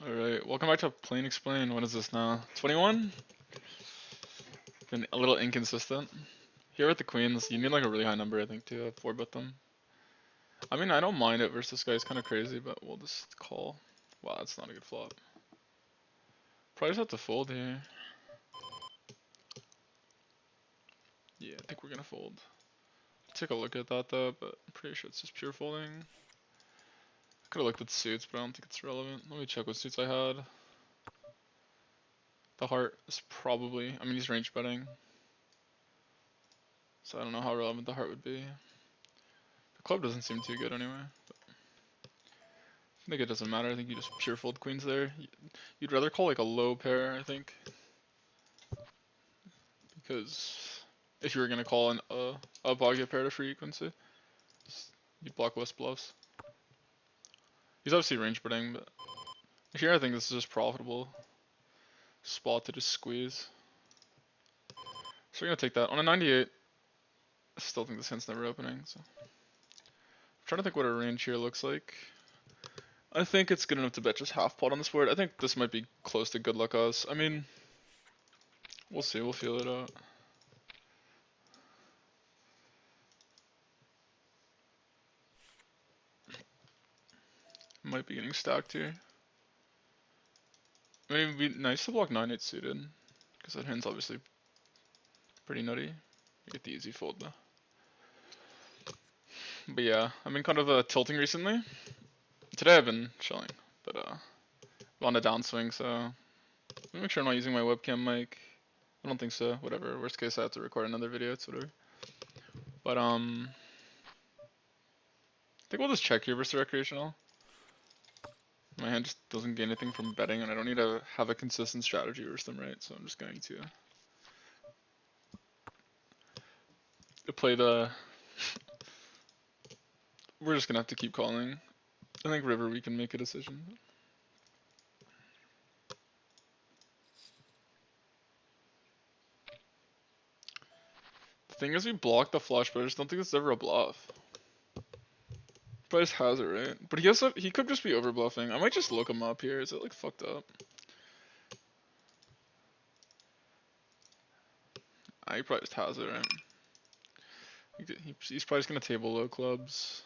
Alright, welcome back to Plain Explain. What is this now? 21? Been a little inconsistent. Here with the queens, you need like a really high number, I think, to have 4-bet them. I mean, I don't mind it versus this guy. It's kind of crazy, but we'll just call. Wow, that's not a good flop. Probably just have to fold here. Yeah, I think we're gonna fold. Take a look at that though, but I'm pretty sure it's just pure folding. Could have looked at suits, but I don't think it's relevant. Let me check what suits I had. The heart is probably, I mean, he's range betting, so I don't know how relevant the heart would be. The club doesn't seem too good anyway. But I think it doesn't matter. I think you just pure fold queens there. You'd rather call like a low pair, I think, because if you were gonna call a pocket pair to frequency, you block less bluffs. He's obviously range betting, but here I think this is just profitable spot to just squeeze. So we're gonna take that on a 98. I still think this hand's never opening. So I'm trying to think what a range here looks like. I think it's good enough to bet just half pot on this board. I think this might be close to good luck us. I mean, we'll see. We'll feel it out. Might be getting stacked here. I mean, it'd be nice to block 9-8 suited, because that hand's obviously pretty nutty. You get the easy fold though. But yeah, I've been kind of tilting recently. Today I've been chilling, but on a downswing, so let me make sure I'm not using my webcam mic. I don't think so. Whatever. Worst case, I have to record another video. It's whatever. But I think we'll just check here versus recreational. My hand just doesn't gain anything from betting, and I don't need to have a consistent strategy versus them, right? So I'm just going to play the. We're just gonna have to keep calling. I think river we can make a decision. The thing is, we block the flush, but I just don't think it's ever a bluff. Price has it, right? But he could just be over bluffing. I might just look him up here. Is it like fucked up? He probably just has it, right? He's probably just gonna table low clubs.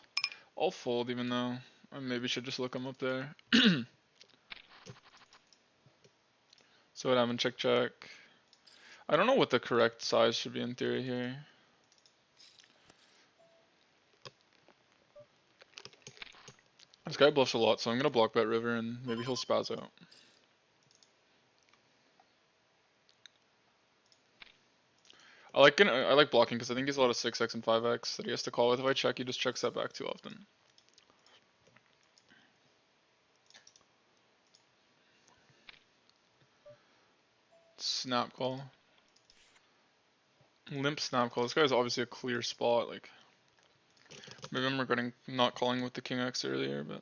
I'll fold even though I maybe should just look him up there. So what happened? Check check. I don't know what the correct size should be in theory here. This guy bluffs a lot, so I'm gonna block bet river and maybe he'll spaz out. I like blocking because I think he's a lot of 6x and 5x that he has to call with. If I check, he just checks that back too often. Snap call. Limp snap call. This guy's obviously a clear spot. Like, maybe I'm regretting not calling with the king x earlier, but.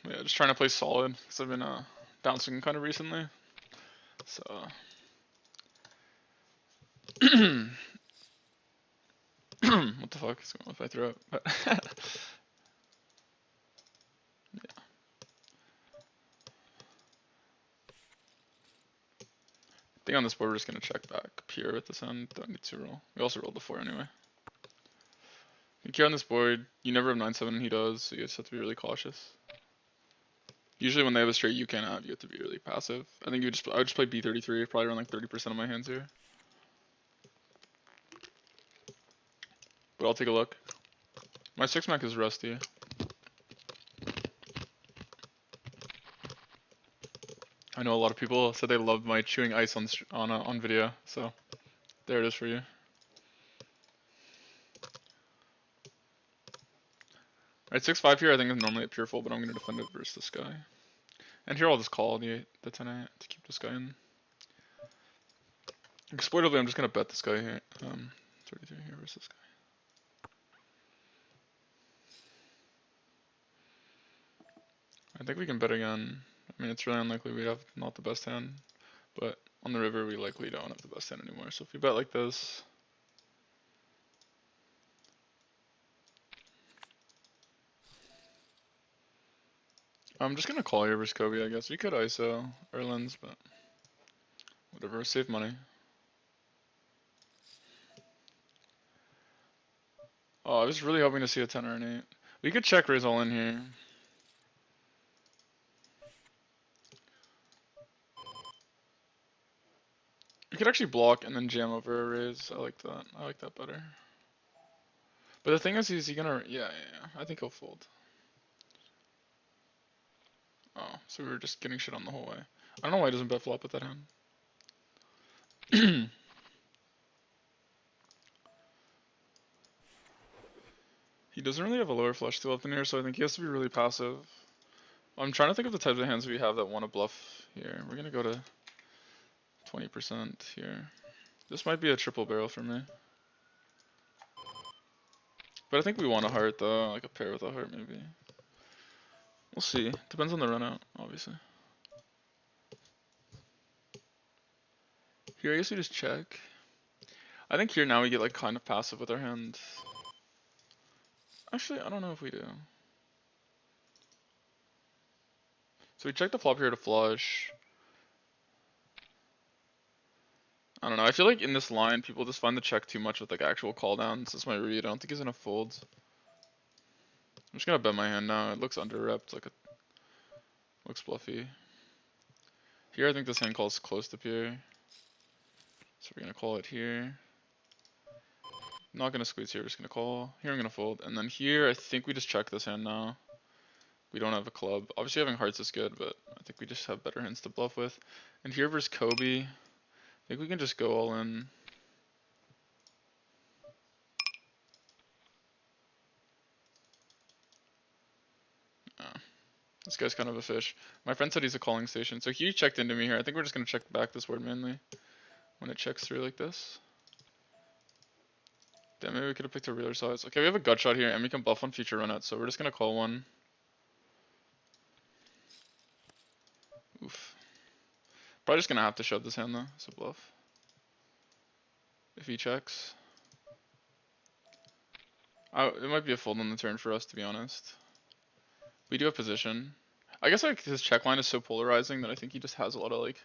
Yeah, just trying to play solid because I've been bouncing kind of recently. So. What the fuck is going on if I throw it? But yeah. I think on this board we're just gonna check back pure with this end. Don't need to roll. We also rolled the 4 anyway. I think here on this board, you never have 9-7 and he does, so you just have to be really cautious. Usually when they have a straight you can't have, you have to be really passive. I think I would just play B33, probably run like 30% of my hands here. But I'll take a look. My 6-mac is rusty. I know a lot of people said they loved my chewing ice on video, so there it is for you. Alright, 6-5 here I think is normally a pure fold, but I'm going to defend it versus this guy. And here I'll just call the 10-8 to keep this guy in. Exploitively, I'm just going to bet this guy here. 33 here versus this guy. I think we can bet again. I mean, it's really unlikely we have not the best hand. But on the river, we likely don't have the best hand anymore. So if we bet like this, I'm just gonna call here versus Kobe, I guess. We could ISO Erlens, but whatever, save money. Oh, I was really hoping to see a 10 or an 8. We could check raise all in here. We could actually block and then jam over a raise. I like that. I like that better. But the thing is he gonna... Yeah. I think he'll fold. Oh, so we were just getting shit on the whole way. I don't know why he doesn't bet flop with that hand. He doesn't really have a lower flush too often here, so I think he has to be really passive. I'm trying to think of the types of hands we have that want to bluff here. We're gonna go to 20% here. This might be a triple barrel for me. But I think we want a heart though, like a pair with a heart maybe. We'll see. Depends on the run out, obviously. Here I guess we just check. I think here now we get like kind of passive with our hand. Actually, I don't know if we do. So we check the flop here to flush. I don't know. I feel like in this line, people just find the check too much with like actual call downs. That's my read. I don't think he's enough folds. I'm just gonna bet my hand now. It looks under repped, like looks bluffy. Here I think this hand calls close to pair. So we're gonna call it here. Not gonna squeeze here, just gonna call. Here I'm gonna fold. And then here I think we just check this hand now. We don't have a club. Obviously having hearts is good, but I think we just have better hands to bluff with. And here versus Kobe, I think we can just go all in. Oh, this guy's kind of a fish. My friend said he's a calling station, so he checked into me here. I think we're just gonna check back this board mainly when it checks through like this. Damn, maybe we could have picked a realer size. Okay, we have a gut shot here, and we can bluff on future runouts, so we're just gonna call one. Oof. Probably just gonna have to shove this hand though, so bluff. If he checks. It might be a fold on the turn for us, to be honest. We do have position. I guess like his check line is so polarizing that I think he just has a lot of like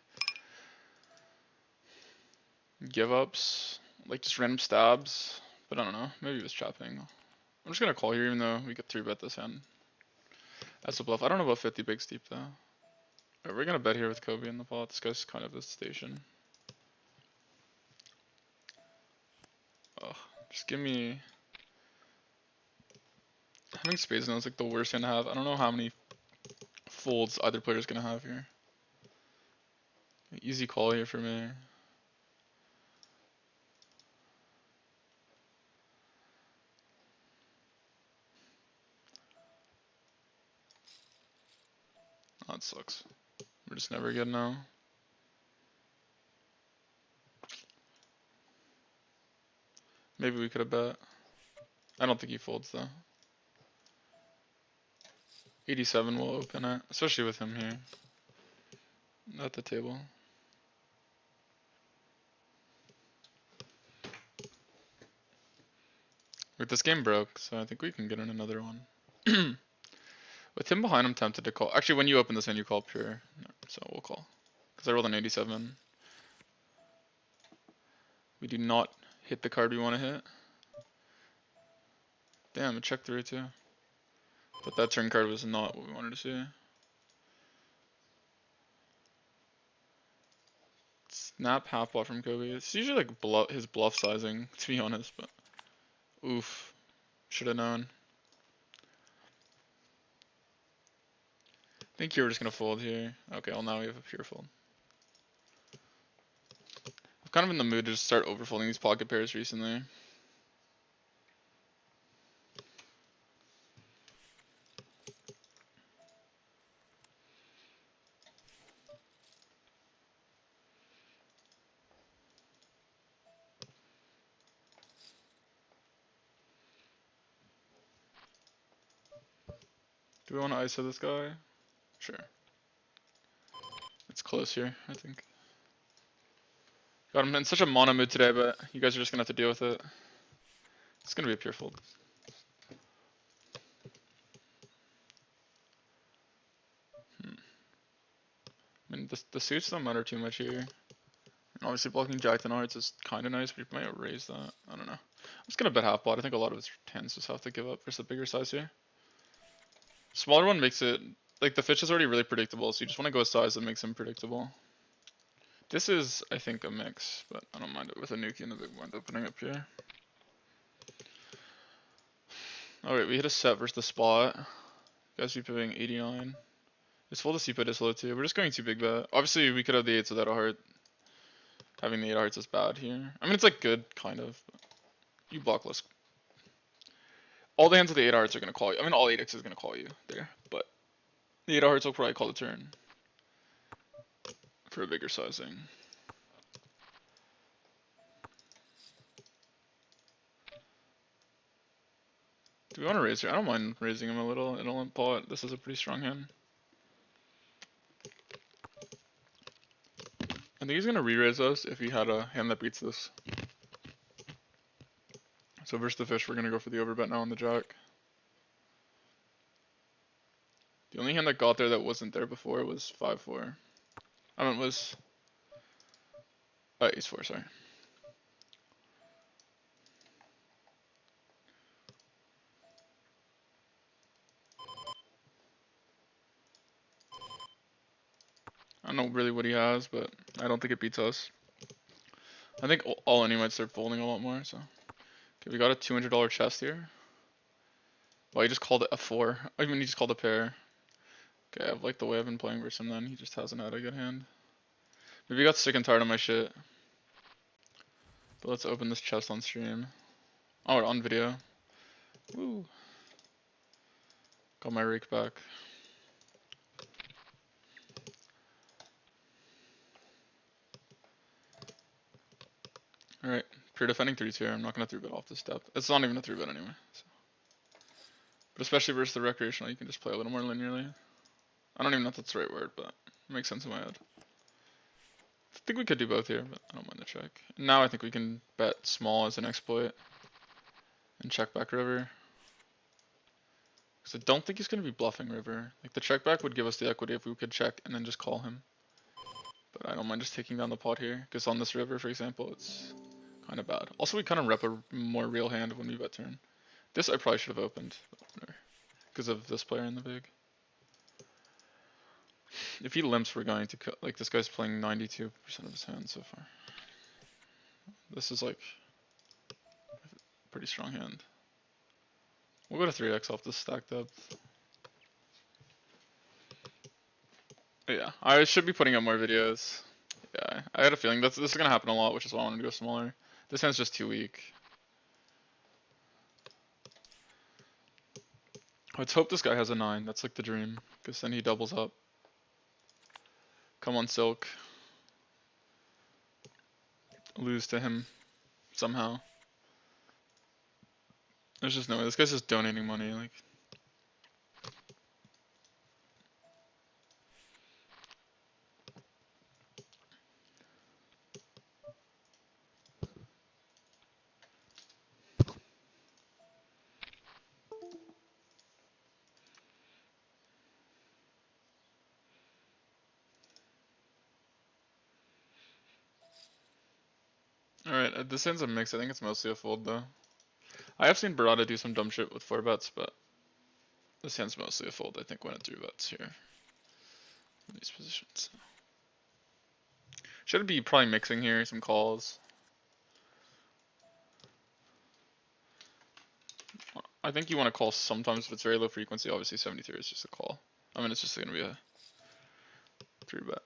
give ups, like just random stabs. But I don't know. Maybe he was chopping. I'm just gonna call here, even though we could 3-bet this hand. That's a bluff. I don't know about 50 big steep though. Alright, we're gonna bet here with Kobe in the pot. This guy's kind of a station. Oh, just give me. Having spades now is like the worst hand to have. I don't know how many folds either player's gonna have here. Easy call here for me. Oh, that sucks. We're just never good now. Maybe we could have bet. I don't think he folds though. 87 will open it, especially with him here at the table. Like, this game broke, so I think we can get in another one. With him behind, I'm tempted to call. Actually, when you open this hand, you call pure, so we'll call. Because I rolled an 87. We do not hit the card we want to hit. Damn, it checked through too. But that turn card was not what we wanted to see. Snap half pot from Kobe. It's usually like his bluff sizing, to be honest, but oof. Should have known. I think you were just gonna fold here. Okay, well now we have a pure fold. I'm kind of in the mood to just start overfolding these pocket pairs recently. Do we want to ISO this guy? Sure. It's close here, I think. God, I'm in such a mono mood today, but you guys are just gonna have to deal with it. It's gonna be a pure fold. I mean, the suits don't matter too much here. And obviously blocking Jack 10 hearts is kind of nice, but you might raise that. I don't know. I'm just gonna bet half pot. I think a lot of his hands just have to give up versus the bigger size here. Smaller one makes it, like the fish is already really predictable, so you just want to go a size that makes him predictable. This is, I think, a mix, but I don't mind it with a nuke and a big blind opening up here. Alright, we hit a set versus the spot. Guys be pivoting 89. It's full to C-put is low too. We're just going too big bet. Obviously, we could have the 8s without a heart. Having the 8 hearts is bad here. I mean, it's like good, kind of. But you block less. All the hands with the 8 hearts are going to call you. I mean, all 8x is going to call you there. But the 8 hearts will probably call the turn for a bigger sizing. Do we want to raise here? I don't mind raising him a little. It'll pot. This is a pretty strong hand. I think he's going to re-raise us if he had a hand that beats this. So versus the fish, we're going to go for the overbet now on the jack. The only hand that got there that wasn't there before was 5-4. I mean, it was... Ace 4, sorry. I don't know really what he has, but I don't think it beats us. I think all in he might start folding a lot more, so. Okay, we got a $200 chest here. Well, he just called it a 4. I mean, he just called a pair. Okay, I like the way I've been playing versus him then. He just hasn't had a good hand. Maybe he got sick and tired of my shit. But let's open this chest on stream. Oh, on video. Woo. Got my rake back. Alright, pure defending 3s here. I'm not gonna 3-bet off this step. It's not even a 3-bet anyway. So. But especially versus the recreational, you can just play a little more linearly. I don't even know if that's the right word, but it makes sense in my head. I think we could do both here, but I don't mind the check. Now I think we can bet small as an exploit and check back river. Because I don't think he's going to be bluffing river. Like the check back would give us the equity if we could check and then just call him. But I don't mind just taking down the pot here. Because on this river, for example, it's kind of bad. Also, we kind of rep a more real hand when we bet turn. This I probably should have opened. Because of this player in the big. If he limps, we're going to cut. Like this guy's playing 92% of his hand so far. This is like a pretty strong hand. We'll go to 3x off this stack depth. But yeah, I should be putting up more videos. Yeah, I had a feeling this is gonna happen a lot, which is why I wanted to go smaller. This hand's just too weak. Let's hope this guy has a 9. That's like the dream, because then he doubles up. Come on, Silk. Lose to him somehow. There's just no way. This guy's just donating money. Like. Alright, this hand's a mix. I think it's mostly a fold though. I have seen Barada do some dumb shit with 4 bets, but this hand's mostly a fold. I think when it 3 bets here in these positions. Should be probably mixing here, some calls. I think you want to call sometimes if it's very low frequency. Obviously 73 is just a call. I mean, it's just going to be a 3-bet.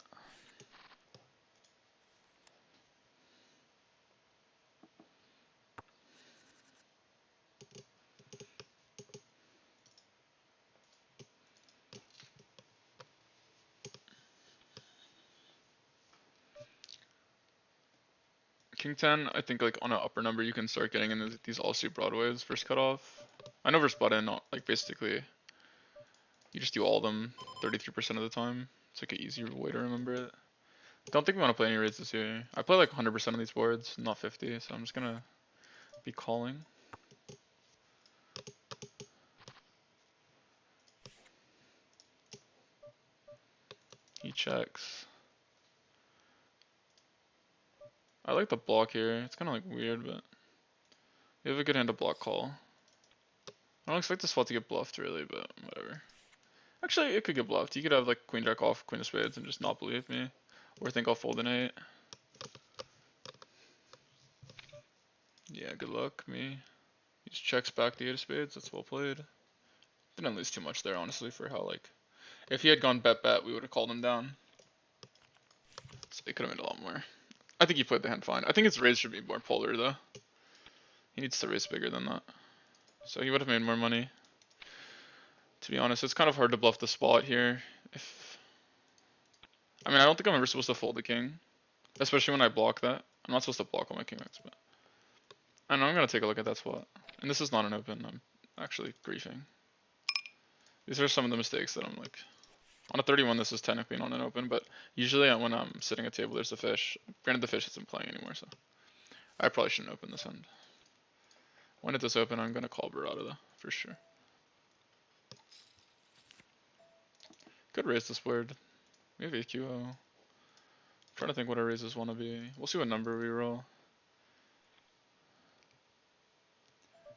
King 10, I think like on an upper number you can start getting into these all-suit broadways first cutoff. I know versus button, like basically you just do all of them 33% of the time. It's like an easier way to remember it. Don't think we want to play any raises here. I play like 100% of these boards, not 50, so I'm just gonna be calling. He checks. I like the block here. It's kind of like weird, but we have a good hand to block call. I don't expect this spot to get bluffed really, but whatever. Actually, it could get bluffed. You could have like queen jack off, queen of spades, and just not believe me, or think I'll fold an 8. Yeah, good luck, me. He just checks back the 8 of spades. That's well played. Didn't lose too much there, honestly, for how like if he had gone bet, we would have called him down. So he could have made a lot more. I think he played the hand fine. I think his raise should be more polar though. He needs to raise bigger than that. So he would have made more money. To be honest, it's kind of hard to bluff the spot here. I mean, I don't think I'm ever supposed to fold the king, especially when I block that. I'm not supposed to block all my king X, but I know I'm gonna take a look at that spot. And this is not an open. I'm actually griefing. These are some of the mistakes that I'm like. On a 31, this is technically not an open, but usually when I'm sitting at table, there's a fish. Granted, the fish isn't playing anymore, so I probably shouldn't open this end. When it does open, I'm gonna call Barada though, for sure. Could raise this board. Maybe a QO. Trying to think what our raises want to be. We'll see what number we roll.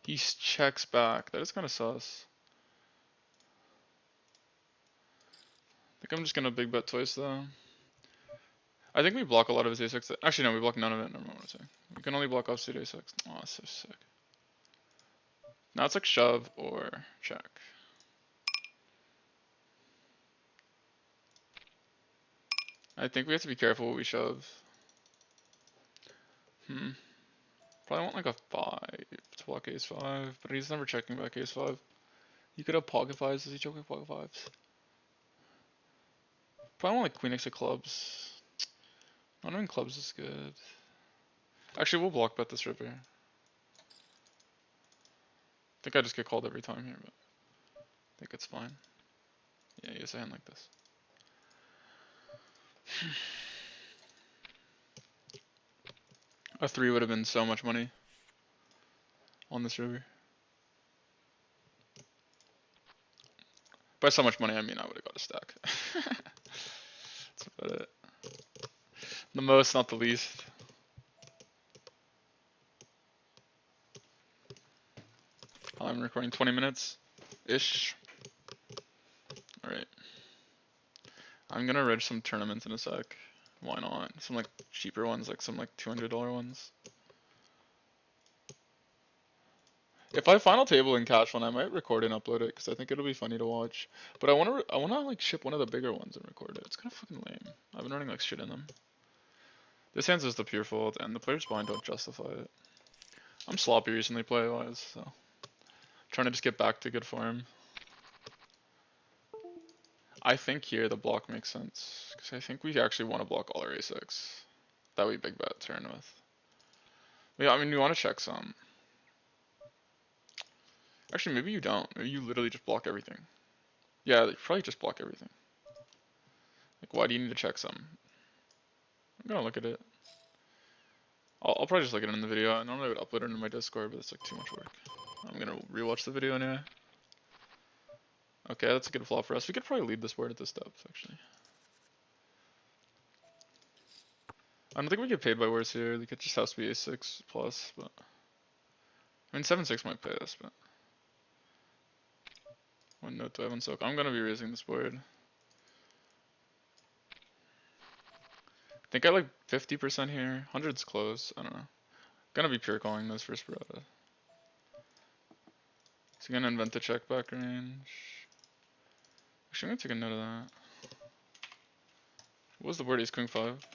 He checks back. That is kind of sus. I think I'm just gonna big bet twice though. I think we block a lot of his a6. Actually, no, we block none of it. Never mind what I'm saying. We can only block offsuit a6. Oh, that's so sick. Now it's like shove or check. I think we have to be careful what we shove. Probably want like a 5 to block ace 5, but he's never checking back ace 5. You could have pocket 5s. Does he choke with pocket 5s? Probably want like queen x of clubs. Not knowing clubs is good. Actually, we'll block bet this river. I think I just get called every time here, but I think it's fine. Yeah, he has a hand like this. A 3 would have been so much money on this river. By so much money, I mean I would have got a stack. That's about it. The most, not the least. I'm recording 20 minutes-ish. Alright. I'm gonna reg some tournaments in a sec. Why not? Some like cheaper ones, like some like $200 ones. If I final table in cash one, I might record and upload it because I think it'll be funny to watch. But I wanna like ship one of the bigger ones and record it. It's kind of fucking lame. I've been running like shit in them. This hand's just the pure fold, and the players behind don't justify it. I'm sloppy recently play wise, so trying to just get back to good form. I think here the block makes sense because I think we actually want to block all our a6 that we big bet turn with. Yeah, I mean we want to check some. Actually, maybe you don't. Maybe you literally just block everything. Yeah, you probably just block everything. Like, why do you need to check some? I'm gonna look at it. I'll probably just look at it in the video. I normally would upload it into my Discord, but it's like too much work. I'm gonna rewatch the video anyway. Okay, that's a good flop for us. We could probably lead this board at this depth, actually. I don't think we get paid by worse here. Like, it just has to be a6 plus, but... I mean, 7-6 might pay us, but... One note do I have on soak? I'm gonna be raising this board. I think I like 50% here. 100's close. I don't know. Gonna be pure calling this first Barada. Is he gonna invent the check back range? Actually, I'm gonna take a note of that. What was the board? Ace Queen 5.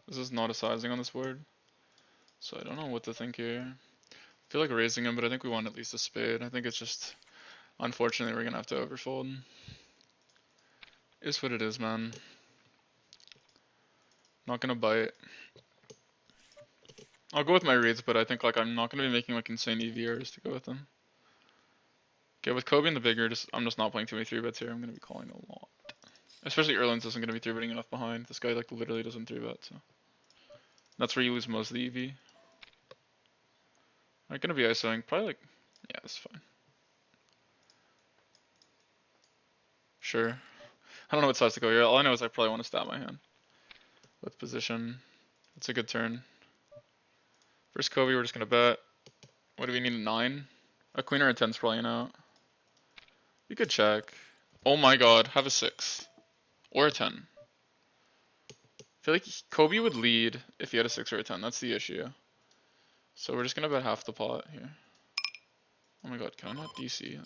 This is not a sizing on this board, so I don't know what to think here. I feel like raising him, but I think we want at least a spade. I think it's just, unfortunately, we're gonna have to overfold. Is what it is, man. Not gonna bite. I'll go with my reads, but I think like I'm not gonna be making like insane EVRs to go with them. Okay, with Kobe and the bigger, I'm just not playing too many 3-bets here. I'm gonna be calling a lot. Especially Erlins isn't gonna be 3-betting enough behind. This guy like literally doesn't 3-bet, so that's where you lose most of the EV. I'm gonna be ISOing, probably like, yeah, that's fine. Sure. I don't know what size to go here. All I know is I probably want to stab my hand. With position. It's a good turn. First Kobe, we're just gonna bet. What do we need? A 9? A queen or a 10's probably out. We could check. Oh my god, have a 6. Or a 10. I feel like Kobe would lead if he had a 6 or a 10. That's the issue. So we're just gonna bet half the pot here. Oh my god, can I not DC?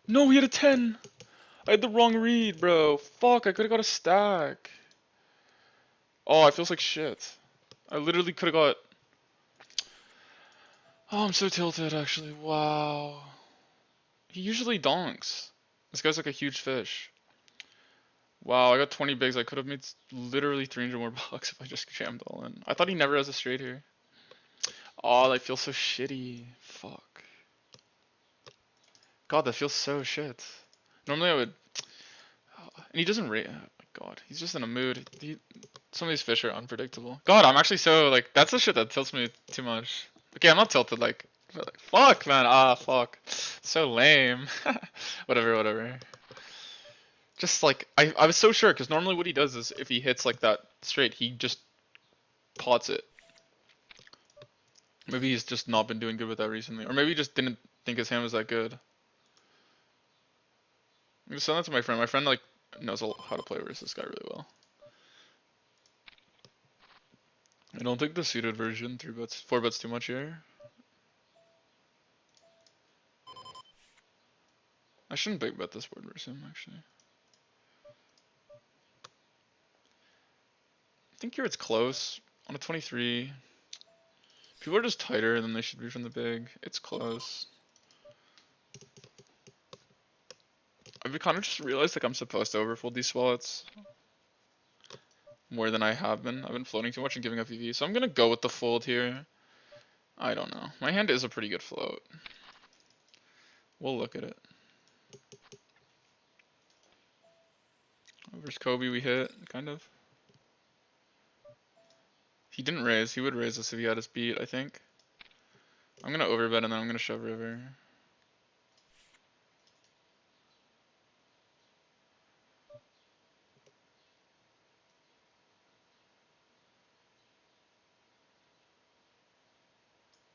No, he had a 10! I had the wrong read, bro. Fuck, I could've got a stack. Oh, it feels like shit. I literally could've got... Oh, I'm so tilted, actually. Wow. He usually donks. This guy's like a huge fish. Wow, I got 20 bigs. I could have made literally 300 more bucks if I just jammed all in. I thought he never has a straight here. Oh, that feels so shitty. Fuck. God, that feels so shit. Normally I would... And he doesn't rate... Oh my god, he's just in a mood. Some of these fish are unpredictable. God, I'm actually so, like, that's the shit that tilts me too much. Okay, I'm not tilted, like fuck, man. Ah, fuck. So lame. Whatever, whatever. Just, like, I was so sure, because normally what he does is, if he hits, like, that straight, he just pots it. Maybe he's just not been doing good with that recently. Or maybe he just didn't think his hand was that good. I'm gonna send that to my friend. My friend, like, knows how to play versus this guy really well. I don't think the suited version 3-bets, 4-bets too much here. I shouldn't big bet this board versus him, actually. I think here it's close. On a 23. People are just tighter than they should be from the big. It's close. I've kind of just realized like I'm supposed to overfold these spots more than I have been. I've been floating too much and giving up EV, so I'm gonna go with the fold here. I don't know. My hand is a pretty good float. We'll look at it. Versus Kobe we hit, kind of. He didn't raise. He would raise us if he had us beat, I think. I'm gonna overbet and then I'm gonna shove river.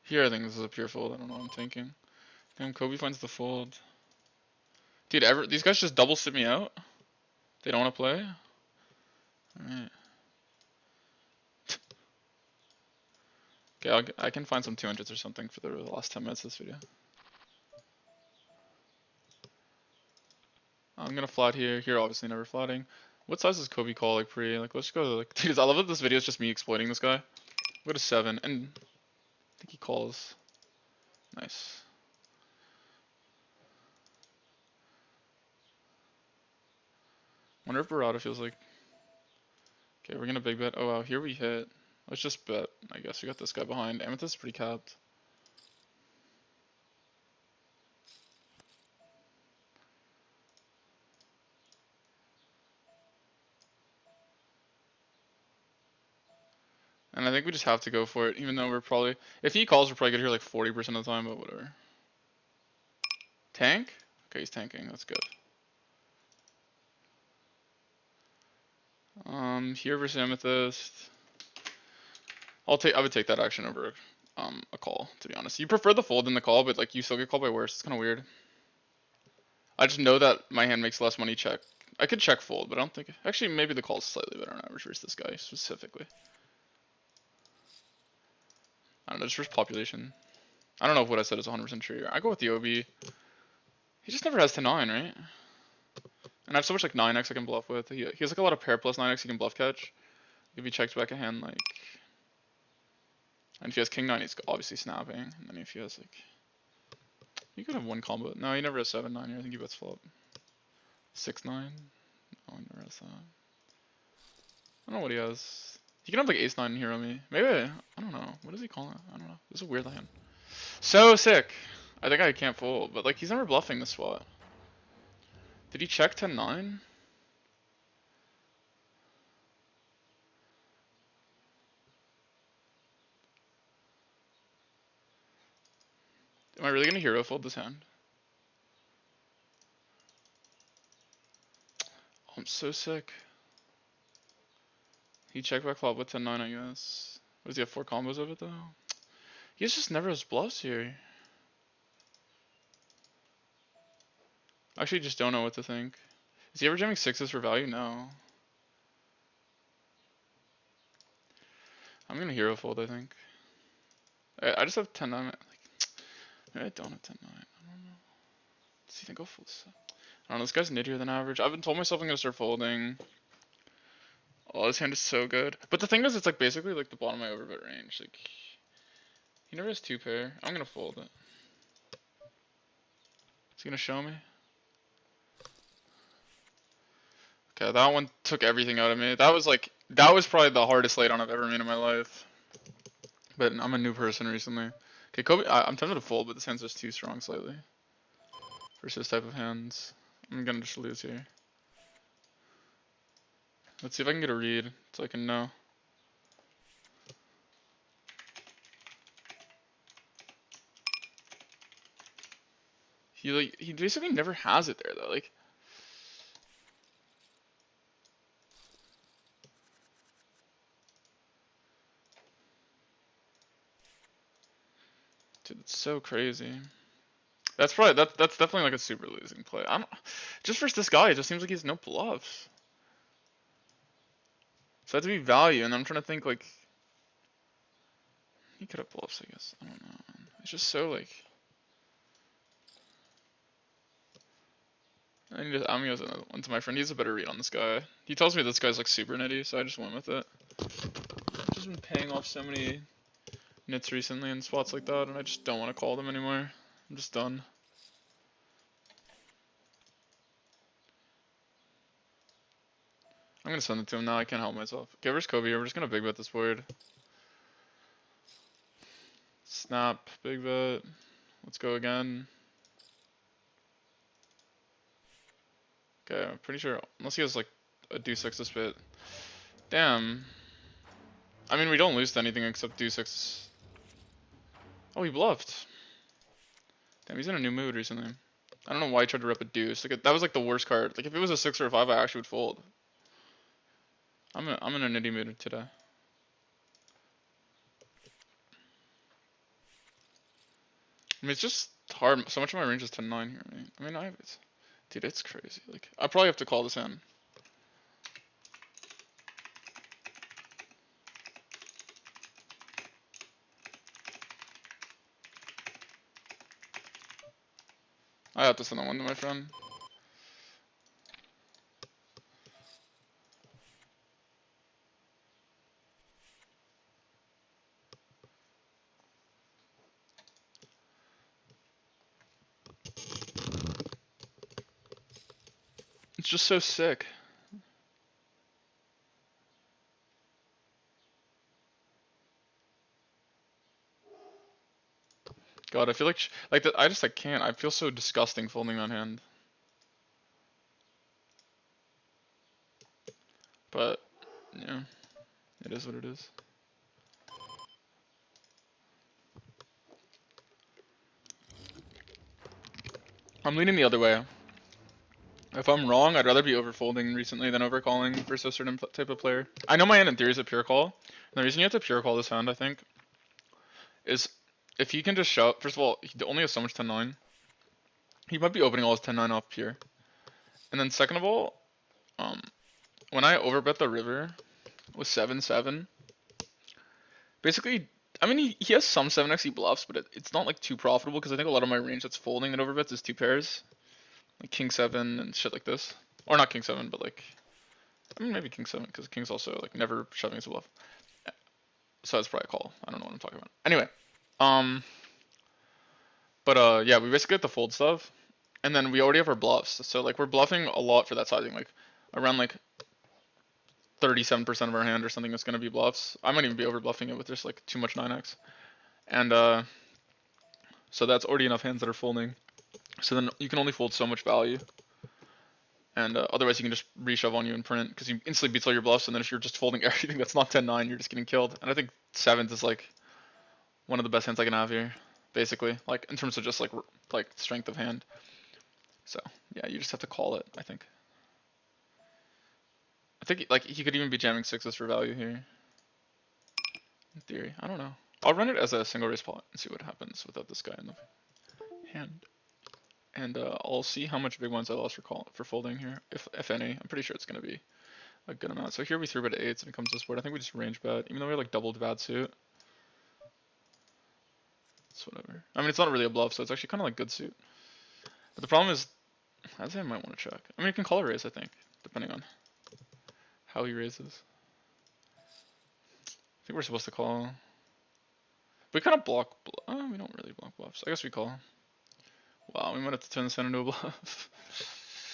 Here I think this is a pure fold. I don't know what I'm thinking. Damn, Kobe finds the fold. Dude, these guys just double sit me out? They don't want to play? Alright. Okay, I can find some 200s or something for the last 10 minutes of this video. I'm gonna flat here. Here, obviously never flatting. What size does Kobe call, like, pre? Like, let's go to, like, dude, I love that this video is just me exploiting this guy. Go to 7, and I think he calls. Nice. Wonder if Barada feels like... Okay, we're gonna big bet. Oh, wow, here we hit. Let's just bet, I guess. We got this guy behind. Amethyst is pretty capped. And I think we just have to go for it, even though we're probably... If he calls, we're probably gonna hear like 40% of the time, but whatever. Tank? Okay, he's tanking. That's good. Here versus Amethyst. I would take that action over a call, to be honest. You prefer the fold than the call, but like you still get called by worse. It's kind of weird. I just know that my hand makes less money check. I could check fold, but I don't think... Actually, maybe the call's slightly better on average versus this guy specifically. I don't know, just versus population. I don't know if what I said is 100% true. I go with the OB. He just never has to 9, right? And I have so much like 9x I can bluff with. He has like a lot of pair plus 9x he can bluff catch. If he checks back a hand like... And if he has king 9, he's obviously snapping. And then if he has like... He could have one combo. No, he never has 7-9 here. I think he bets flop. 6-9? No, he never has that. I don't know what he has. He can have like ace nine and hero me. Maybe I don't know. What does he call it? I don't know. This is a weird hand. So sick. I think I can't fold, but like he's never bluffing this spot. Did he check 10-9? Am I really gonna hero fold this hand? Oh, I'm so sick. He checked back flop with 10-9, I guess. What does he have, 4 combos of it though? He just never has bluffs here. I actually just don't know what to think. Is he ever jamming sixes for value? No. I'm gonna hero fold, I think. I just have 10-9. Like, maybe I don't have 10-9. I don't know. Does he think I'll fold this? I don't know, this guy's nittier than average. I've been told myself I'm gonna start folding. Oh, this hand is so good. But the thing is, it's like basically like the bottom of my overbet range. Like, he never has 2 pair. I'm gonna fold it. Is he gonna show me? Okay, that one took everything out of me. That was probably the hardest laydown I've ever made in my life. But I'm a new person recently. Okay, Kobe, I'm tempted to fold, but this hand's just too strong slightly. For this type of hands. I'm gonna just lose here. Let's see if I can get a read, so I can know. He basically never has it there though. Like, dude, it's so crazy. That's probably that's definitely like a super losing play. I don't just versus this guy. It just seems like he has no bluffs. So I have to be value, and I'm trying to think like he could have bluffs. I guess I don't know. It's just so like. I'm gonna go one to my friend. He has a better read on this guy. He tells me this guy's like super nitty, so I just went with it. I've just been paying off so many nits recently in spots like that, and I just don't want to call them anymore. I'm just done. I'm gonna send it to him now. I can't help myself. Okay, where's Kobe? We're just gonna big bet this board. Snap, big bet. Let's go again. Okay, I'm pretty sure, unless he has like a deuce six to spit. Damn. I mean, we don't lose to anything except deuce six. Oh, he bluffed. Damn, he's in a new mood recently. I don't know why he tried to rep a deuce. Like that was like the worst card. Like if it was a 6 or a 5, I actually would fold. I'm in a nitty mood today. I mean, it's just hard. So much of my range is 10-9 here. I mean, dude, it's crazy. Like I probably have to call this in. I have to send that one to my friend. It's just so sick. God, I feel like that. I can't. I feel so disgusting folding that hand. But yeah, it is what it is. I'm leaning the other way. If I'm wrong, I'd rather be overfolding recently than overcalling versus a certain type of player. I know my hand in theory is a pure call. And the reason you have to pure call this hand, I think, is if he can just shove. First of all, he only has so much 10-9. He might be opening all his 10-9 off pure. And then second of all, um, when I overbet the river with 7-7, basically, I mean, he has some 7x he bluffs, but it's not like too profitable because I think a lot of my range that's folding that overbets is 2 pairs. Like King 7 and shit like this. Or not King 7, but like, I mean, maybe King 7 because King's also like never shoving his bluff. So that's probably a call. I don't know what I'm talking about. Anyway, um, but yeah, we basically get the fold stuff, and then we already have our bluffs. So like we're bluffing a lot for that sizing, like around like 37% of our hand or something that's gonna be bluffs. I might even be over bluffing it with just like too much 9x. And so that's already enough hands that are folding. So then you can only fold so much value. And otherwise you can just reshove on you and print because you instantly beats all your bluffs. And then if you're just folding everything that's not 10-9, you're just getting killed. And I think sevens is like one of the best hands I can have here, basically, like in terms of just like strength of hand. So yeah, you just have to call it. I think like he could even be jamming sixes for value here. In theory, I don't know. I'll run it as a single raise pot and see what happens without this guy in the hand. And I'll see how much big ones I lost for folding here, if any. I'm pretty sure it's gonna be a good amount. So here we 3-bet eights and it comes this board. I think we just range bet, even though we like doubled bad suit. It's whatever. I mean, it's not really a bluff, so it's actually kind of like good suit. But the problem is, I'd say I might want to check. I mean, you can call a raise, I think, depending on how he raises. I think we're supposed to call. We kind of block. We don't really block bluffs. I guess we call. Wow, we might have to turn this hand into a bluff.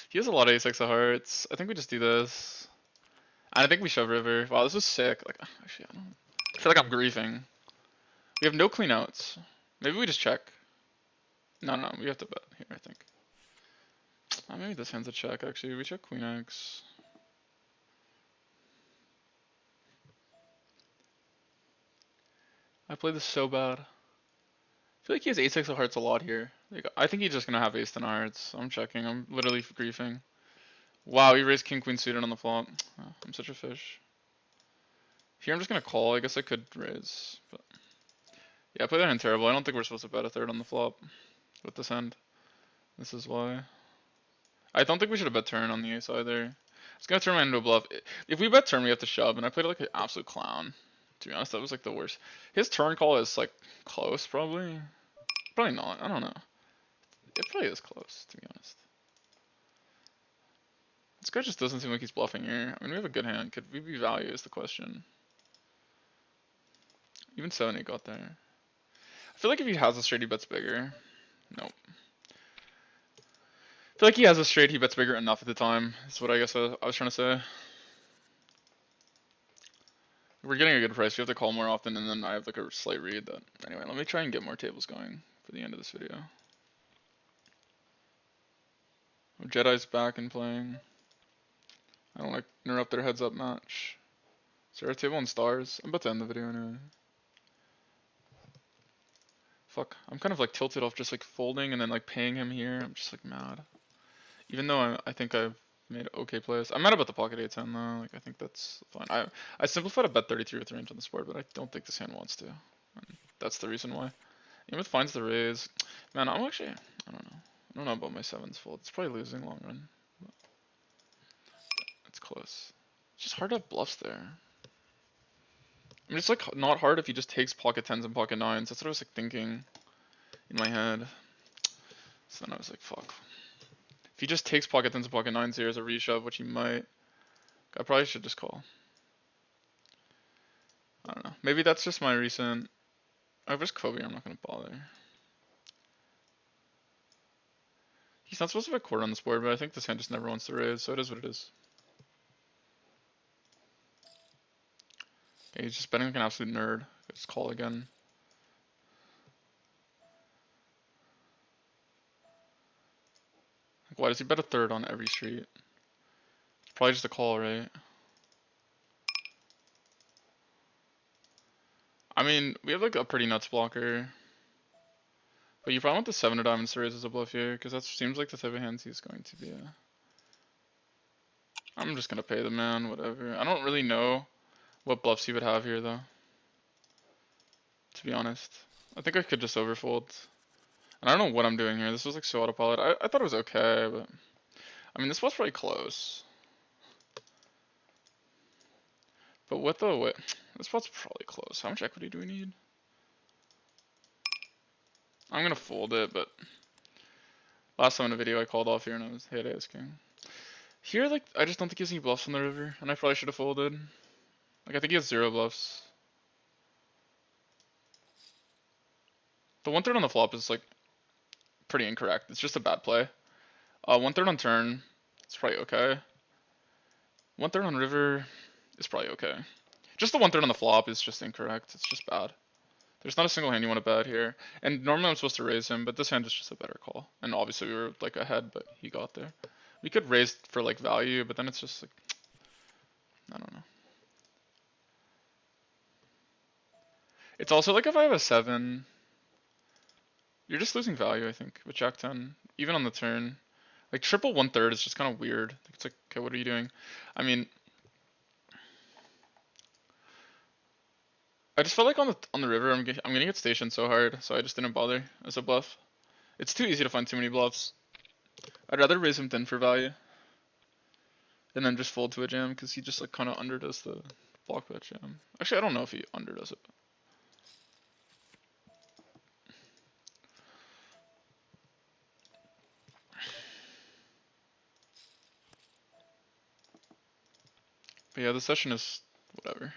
He has a lot of ace-x of hearts. I think we just do this. And I think we shove river. Wow, this is sick. Like, actually, I feel like I'm griefing. We have no clean outs. Maybe we just check. No, we have to bet here, I think. Maybe this hand's a check, actually. We check queen x. I play this so bad. I feel like he has ace-x of hearts a lot here. Like, I think he's just gonna have ace-10 hearts. I'm checking. I'm literally griefing. Wow, he raised king queen suited on the flop. Oh, I'm such a fish. Here I'm just gonna call. I guess I could raise, but yeah, I play that hand terrible. I don't think we're supposed to bet a third on the flop with this hand. This is why. I don't think we should have bet turn on the ace either. It's gonna turn my into a bluff. If we bet turn, we have to shove, and I played like an absolute clown. To be honest, that was like the worst. His turn call is like close, probably. Probably not. I don't know. It probably is close, to be honest. This guy just doesn't seem like he's bluffing here. I mean, we have a good hand. Could we be value is the question. Even 7-8 got there. I feel like if he has a straight, he bets bigger. Nope. I feel like he has a straight, he bets bigger enough at the time. That's what I guess I was trying to say. We're getting a good price. We have to call more often, and then I have like a slight read that. Anyway, let me try and get more tables going for the end of this video. Jedi's back and playing. I don't like interrupt their heads up match. Is there a table on stars? I'm about to end the video anyway. Fuck, I'm kind of like tilted off just like folding and then like paying him here. I'm just like mad. Even though I think I've made okay plays. I'm mad about the pocket a10 though. Like I think that's fine. I simplified a bet 33 with range on this board, but I don't think this hand wants to. And that's the reason why. Even if finds the raise, man, I'm actually I don't know. I don't know about my sevens fold. It's probably losing long run. But it's close. It's just hard to have bluffs there. I mean, it's like not hard if he just takes pocket tens and pocket nines. That's what I was like thinking in my head. So then I was like, fuck. If he just takes pocket tens and pocket nines here as a reshove, which he might, I probably should just call. I don't know. Maybe that's just my recent. I risk Kobe. I'm not gonna bother. He's not supposed to have a quarter on this board, but I think this hand just never wants to raise, so it is what it is. Okay, he's just betting like an absolute nerd. Let's call again. Like, why does he bet a third on every street? It's probably just a call, right? I mean, we have like a pretty nuts blocker. But you probably want the 7 of diamonds to raise as a bluff here, because that seems like the type of hands he's going to be a... I'm just gonna pay the man, whatever. I don't really know what bluffs he would have here, though. To be honest. I think I could just overfold. And I don't know what I'm doing here. This was like so autopilot. I thought it was okay, but... I mean, this was probably close. But what the... Wait, this spot's probably close. How much equity do we need? I'm gonna fold it, but... Last time in a video I called off here and I was hit ace king. Here, like, I just don't think he has any bluffs on the river, and I probably should have folded. Like, I think he has 0 bluffs. The 1/3 on the flop is, like, pretty incorrect. It's just a bad play. 1/3 on turn, it's probably okay. 1/3 on river, is probably okay. Just the 1/3 on the flop is just incorrect. It's just bad. There's not a single hand you want to bet here. And normally I'm supposed to raise him, but this hand is just a better call. And obviously we were like ahead, but he got there. We could raise for like value, but then it's just like, I don't know. It's also like if I have a 7, you're just losing value, I think, with Jack 10. Even on the turn. Like triple 1/3 is just kind of weird. It's like, okay, what are you doing? I mean, I just felt like on the river I'm gonna get stationed so hard, so I just didn't bother as a bluff. It's too easy to find too many bluffs. I'd rather raise him thin for value, and then just fold to a jam because he just like kind of underdoes the block bet jam. Actually, I don't know if he underdoes it. But yeah, the session is whatever.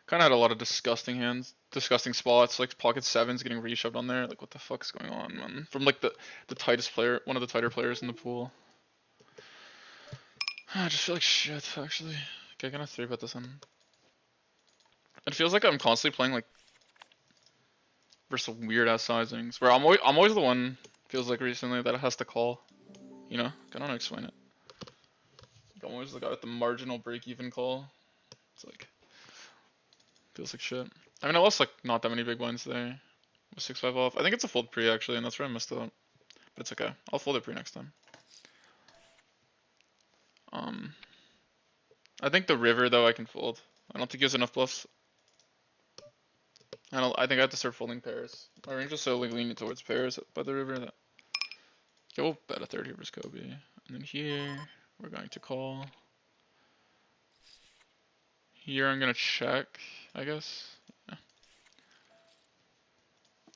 Kind of had a lot of disgusting hands, disgusting spots, like pocket sevens getting reshoved on there. Like, what the fuck is going on, man? From like the tightest player, one of the tighter players in the pool. I just feel like shit, actually. Okay, gonna 3-bet this in. It feels like I'm constantly playing like versus weird ass sizings, where I'm always the one. Feels like recently that has to call. You know, I don't know how to explain it. I'm always the guy with the marginal break-even call. It's like feels like shit. I mean, I lost like not that many big blinds there. With 6-5 off. I think it's a fold pre actually, and that's where I messed up. But it's okay. I'll fold it pre next time. Um, I think the river though I can fold. I don't think he has enough bluffs. I think I have to start folding pairs. My range is so like leaning towards pairs by the river that. Okay, we'll bet a third here versus Kobe. And then here we're going to call. Here I'm gonna check, I guess. Yeah.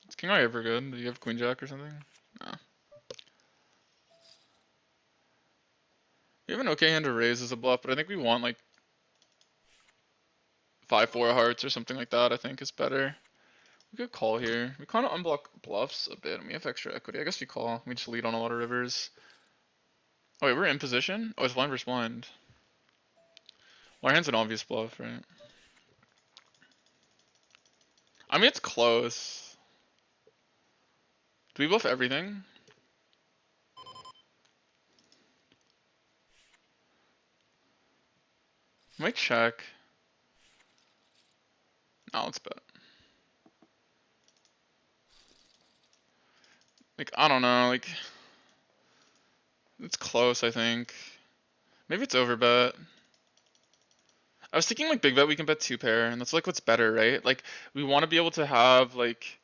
Is King Eye ever good? Do you have Queen Jack or something? No. We have an okay hand to raise as a bluff, but I think we want like 5-4 hearts or something like that. I think is better. We could call here. We kind of unblock bluffs a bit, and we have extra equity. I guess we call. We just lead on a lot of rivers. Oh wait, we're in position? Oh, it's blind versus blind. Well, our hand's an obvious bluff, right? I mean, it's close. Do we bluff everything? Might check. No, let's bet. Like, I don't know, like... It's close, I think. Maybe it's overbet. I was thinking like big bet we can bet 2 pair, and that's like what's better, right? Like, we want to be able to have like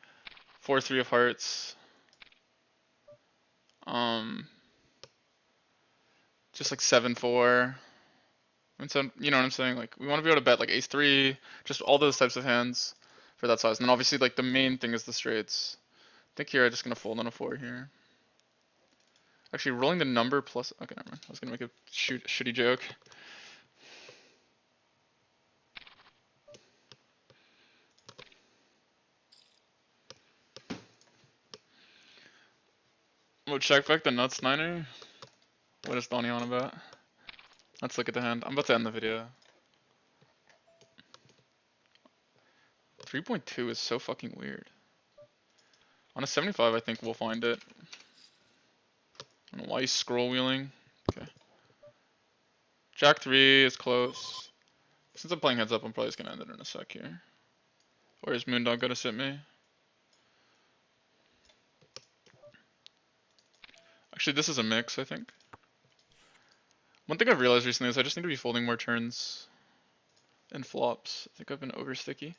4-3 of hearts. Just like 7-4. And so, you know what I'm saying? Like, we want to be able to bet like ace-3, just all those types of hands for that size. And then obviously, like, the main thing is the straights. I think here I'm just going to fold on a 4 here. Actually, rolling the number plus... Okay, never mind. I was going to make a shitty joke. We'll check back the nuts niner. What is Donnie on about? Let's look at the hand. I'm about to end the video. 3.2 is so fucking weird. On a 75, I think we'll find it. I don't know why he's scroll wheeling. Okay. Jack 3 is close. Since I'm playing heads up, I'm probably just gonna end it in a sec here. Or is Moondog gonna sit me? Actually, this is a mix, I think. One thing I've realized recently is I just need to be folding more turns and flops. I think I've been over sticky.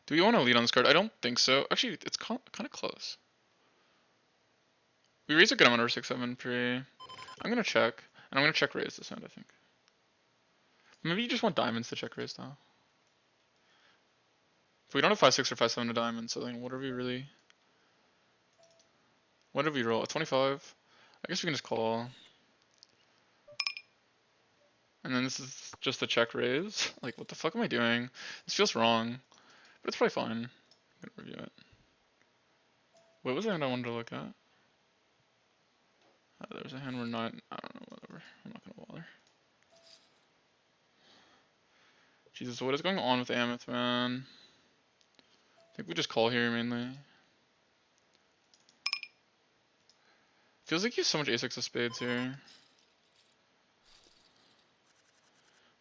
Do we want to lead on this card? I don't think so. Actually, it's kind of close. We raise a good amount over 6-7 pre. I'm gonna check, and I'm gonna check raise this hand, I think. Maybe you just want diamonds to check raise now. If we don't have 5-6 or 5-7 to diamond, so then what are we really... What did we roll? A 25? I guess we can just call. And then this is just a check raise. Like, what the fuck am I doing? This feels wrong, but it's probably fine. I'm gonna review it. What was the hand I wanted to look at? There was a hand we're not, I don't know, whatever. I'm not gonna bother. Jesus, what is going on with Ameth, man? I think we just call here mainly. Feels like he has so much a6 of spades here.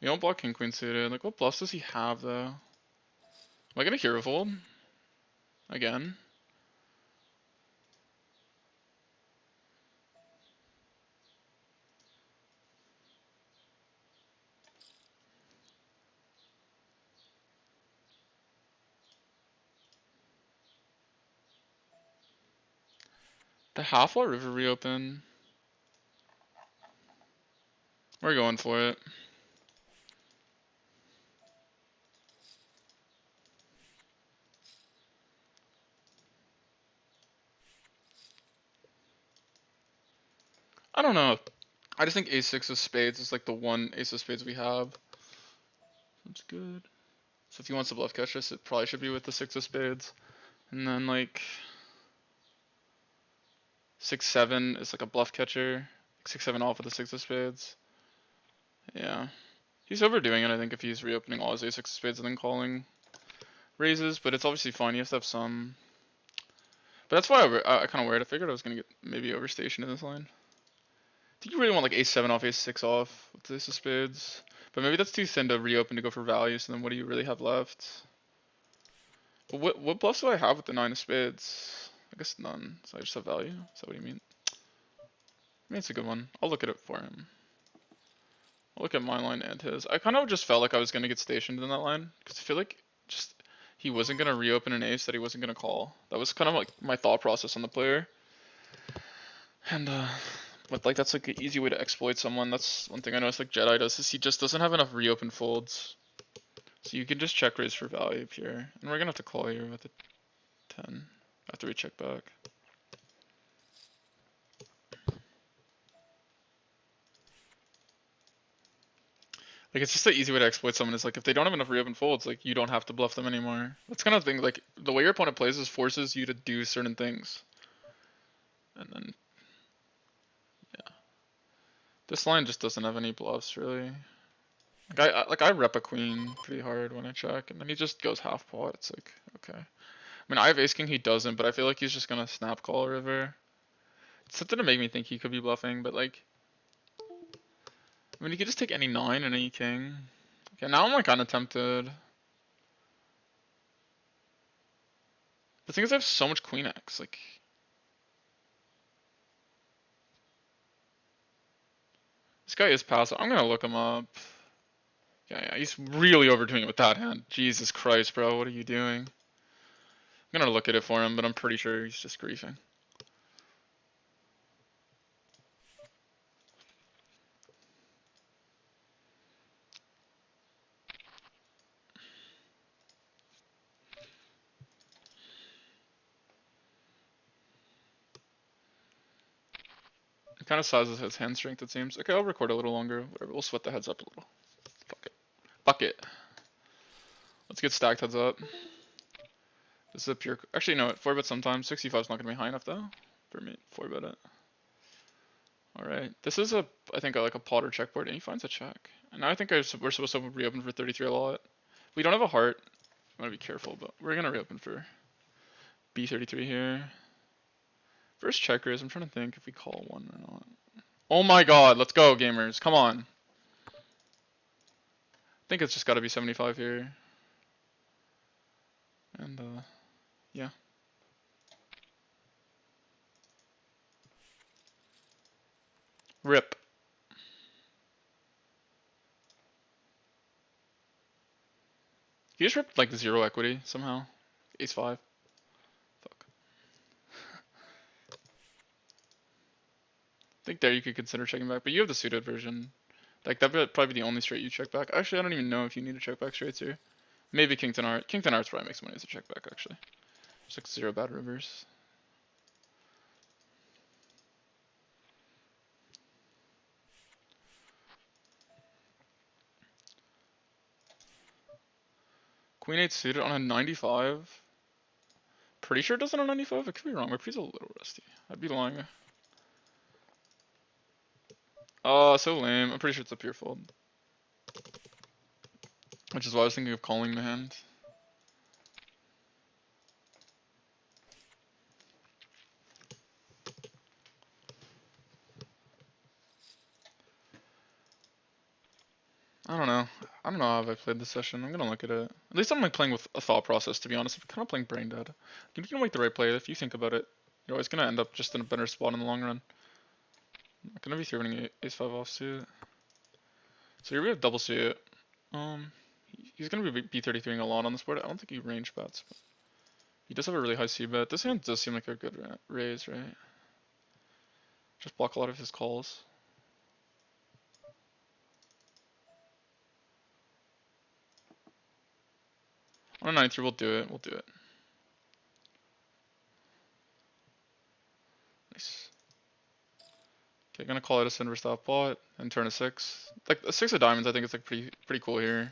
We don't block king queen suited. Like, what bluffs does he have though? Am I gonna hero fold? Again? The half-wall river reopen. We're going for it. I don't know. I just think a6 of spades is like the one ace of spades we have. That's good. So if he wants to bluff catch us, it probably should be with the 6 of spades. And then like 6-7 is like a bluff catcher. 6-7 off with the 6 of spades. Yeah. He's overdoing it, I think, if he's reopening all his a6 of spades and then calling raises, but it's obviously fine. He has to have some. But that's why I kind of worried. I figured I was going to get maybe overstationed in this line. I think you really want like a7 off, a6 off with the ace of spades. But maybe that's too thin to reopen to go for value, so then what do you really have left? But what bluffs do I have with the 9 of spades? I guess none, so I just have value. Is that what you mean? I mean, it's a good one. I'll look at it for him. I'll look at my line and his. I kind of just felt like I was going to get stationed in that line, because I feel like just he wasn't going to reopen an ace that he wasn't going to call. That was kind of like my thought process on the player. And but like that's like an easy way to exploit someone. That's one thing I noticed like Jedi does, is he just doesn't have enough reopen folds. So you can just check raise for value here. And we're gonna have to call here with a 10 after we check back. Like it's just an easy way to exploit someone, is like if they don't have enough reopen folds, like you don't have to bluff them anymore. That's kind of thing, like the way your opponent plays is forces you to do certain things. And then yeah. This line just doesn't have any bluffs really. I rep a queen pretty hard when I check, and then he just goes half pot. It's like, okay. I mean, I have ace king, he doesn't, but I feel like he's just gonna snap call river. It's something to make me think he could be bluffing, but like, I mean, he could just take any 9 and any king. Okay, now I'm like kinda tempted. The thing is I have so much queen X, like. This guy is passive. I'm gonna look him up. Yeah, he's really overdoing it with that hand. Jesus Christ, bro, what are you doing? I'm gonna look at it for him, but I'm pretty sure he's just griefing. It kind of sizes his hand strength, it seems. Okay, I'll record a little longer. Whatever, we'll sweat the heads up a little. Fuck it. Fuck it. Let's get stacked heads up. This is a pure. Actually, no, 4-bet sometimes. 65 is not gonna be high enough though for me. 4-bet it. All right. This is a, I think, like a Potter checkboard, and he finds a check. And now I think we're supposed to reopen for 33 a lot. We don't have a heart. I want to be careful, but we're gonna reopen for B33 here. First checker is, I'm trying to think if we call one or not. Oh my god, let's go, gamers. Come on. I think it's just got to be 75 here. And, yeah. Rip. He just ripped like 0 equity somehow. Ace 5. Fuck. I think there you could consider checking back, but you have the suited version. Like that would probably be the only straight you check back. Actually, I don't even know if you need to check back straights here. Maybe Kington Art. Kington Arts probably makes money as a check back actually. Just like 0 bad rivers. Queen 8 suited on a 95. Pretty sure it doesn't on 95. I could be wrong. My pre's a little rusty. I'd be lying. Oh, so lame. I'm pretty sure it's a pure fold. Which is why I was thinking of calling the hand. I don't know. I don't know how I played this session. I'm gonna look at it. At least I'm like playing with a thought process, to be honest. I'm kind of playing brain dead. You can make the right play if you think about it. You're always gonna end up just in a better spot in the long run. I'm gonna be throwing ace 5 offsuit. So here we have double suit. He's gonna be B33ing a lot on this board. I don't think he range bets, but he does have a really high C bet. This hand does seem like a good raise, right? Just block a lot of his calls. On a 9-3, we'll do it. We'll do it. Nice. Okay, gonna call it a Cinder stop pot and turn a 6. Like a 6 of diamonds, I think it's like pretty cool here.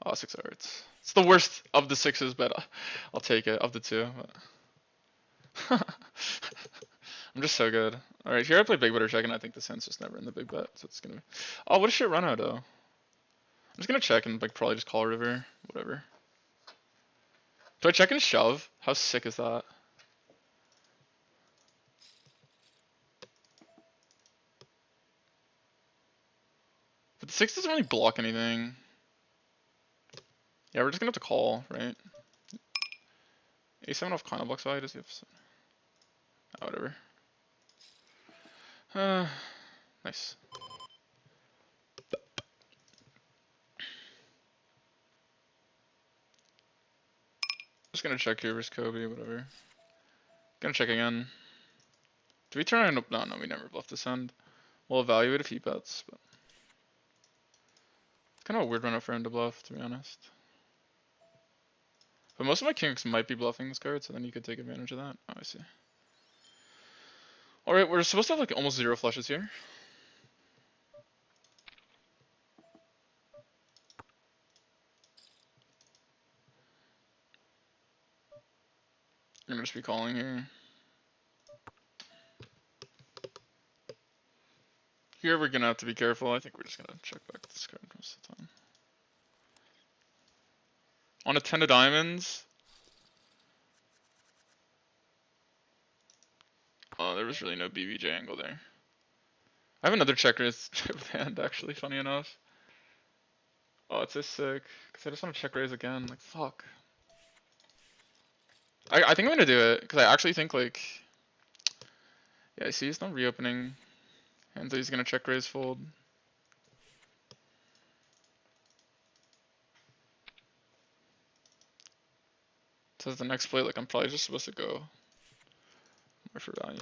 Oh, 6 of hearts. It's the worst of the 6s, but I'll take it of the 2. But I'm just so good. All right, here I play big bet or check, and I think this hand's just never in the big bet, so it's gonna be. Oh, what a shit run out though. I'm just gonna check and like probably just call river, whatever. Do I check and shove? How sick is that? But the 6 doesn't really block anything. Yeah, we're just gonna have to call, right? A7 off kind of blocks value, does he have? Oh, whatever. Nice. Just gonna check here versus Kobe, whatever. Gonna check again. Do we turn on? No, we never bluff this end. We'll evaluate if he bets, but it's kind of a weird run up for him to bluff, to be honest. But most of my kings might be bluffing this card, so then you could take advantage of that. Oh, I see. Alright, we're supposed to have like almost 0 flushes here. I'm gonna just be calling here. Here we're gonna have to be careful. I think we're just gonna check back this card most of the time. On a 10 of diamonds. Oh, there was really no BBJ angle there. I have another check raise with hand, actually, funny enough. Oh, it's so sick. Because I just want to check raise again. Like, fuck. I think I'm gonna do it. Because I actually think, like... Yeah, I see he's not reopening. And so he's gonna check raise fold. So the next play, like, I'm probably just supposed to go more for value.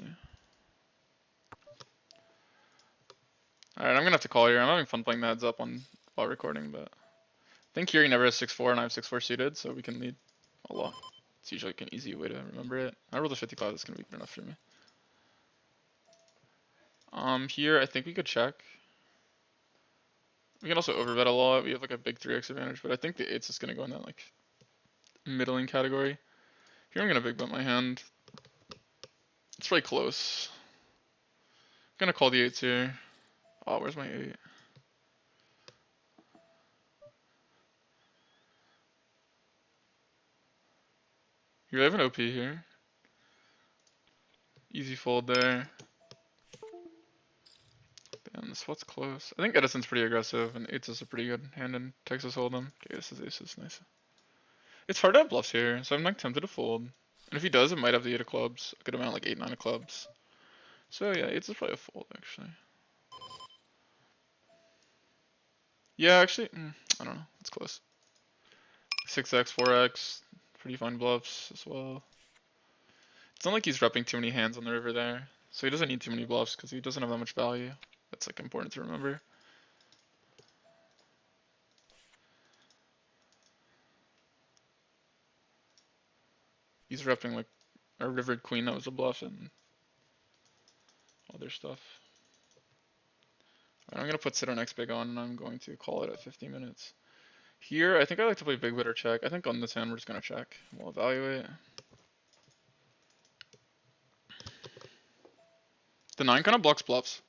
Alright, I'm gonna have to call here. I'm having fun playing the heads up on while recording, but I think here he never has 6-4 and I have 6-4 suited, so we can lead a lot. It's usually like an easy way to remember it. I rolled a 55, that's gonna be good enough for me. Here I think we could check. We can also overbet a lot. We have like a big 3x advantage, but I think the 8's is gonna go in that like middling category. Here I'm gonna big bet my hand. It's really close. I'm gonna call the 8s here. Oh, where's my 8? You have an OP here. Easy fold there. Damn, this spot's close. I think Edison's pretty aggressive, and 8's is a pretty good hand in Texas Hold'em. Okay, this is aces, nice. It's hard to have bluffs here, so I'm like tempted to fold. And if he does, it might have the 8 of clubs. A good amount, like 8, 9 of clubs. So yeah, 8's is probably a fold, actually. Yeah, actually, I don't know. It's close. 6x, 4x, pretty fine bluffs as well. It's not like he's repping too many hands on the river there. So he doesn't need too many bluffs because he doesn't have that much value. That's like important to remember. He's repping like a rivered queen that was a bluff and other stuff. Alright, I'm gonna put sit on X big on and I'm going to call it at 50 minutes. Here, I think I like to play big bet or check. I think on this hand we're just gonna check. We'll evaluate. The 9 kind of blocks bluffs.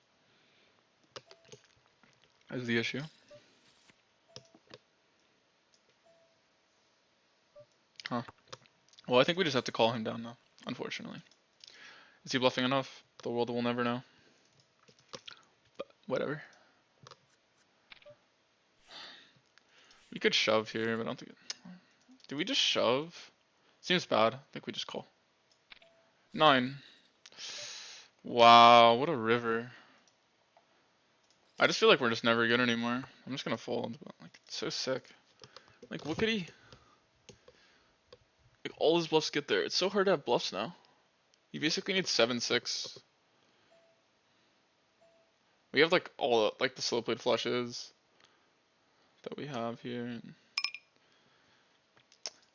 Is the issue. Huh. Well, I think we just have to call him down now, unfortunately. Is he bluffing enough? The world will never know. But whatever. We could shove here, but I don't think Did we just shove? Seems bad. I think we just call. 9. Wow, what a river. I just feel like we're just never good anymore. I'm just gonna fold, but like it's so sick. Like what could he? Like all his bluffs get there. It's so hard to have bluffs now. You basically need 7-6. We have like all like the slow played flushes that we have here. And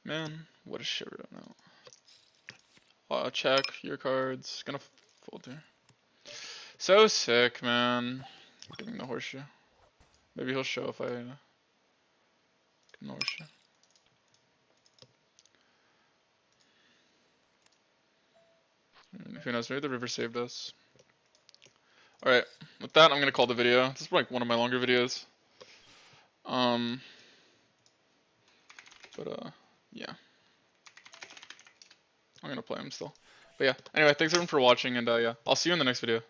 man, what a shit right now. Check your cards. Gonna fold here. So sick, man. Giving the horseshoe. Maybe he'll show if I give him the horseshoe. Who knows? Maybe the river saved us. Alright, with that, I'm gonna call the video. This is like one of my longer videos. Yeah. I'm gonna play him still. But yeah, anyway, thanks everyone for watching, and yeah, I'll see you in the next video.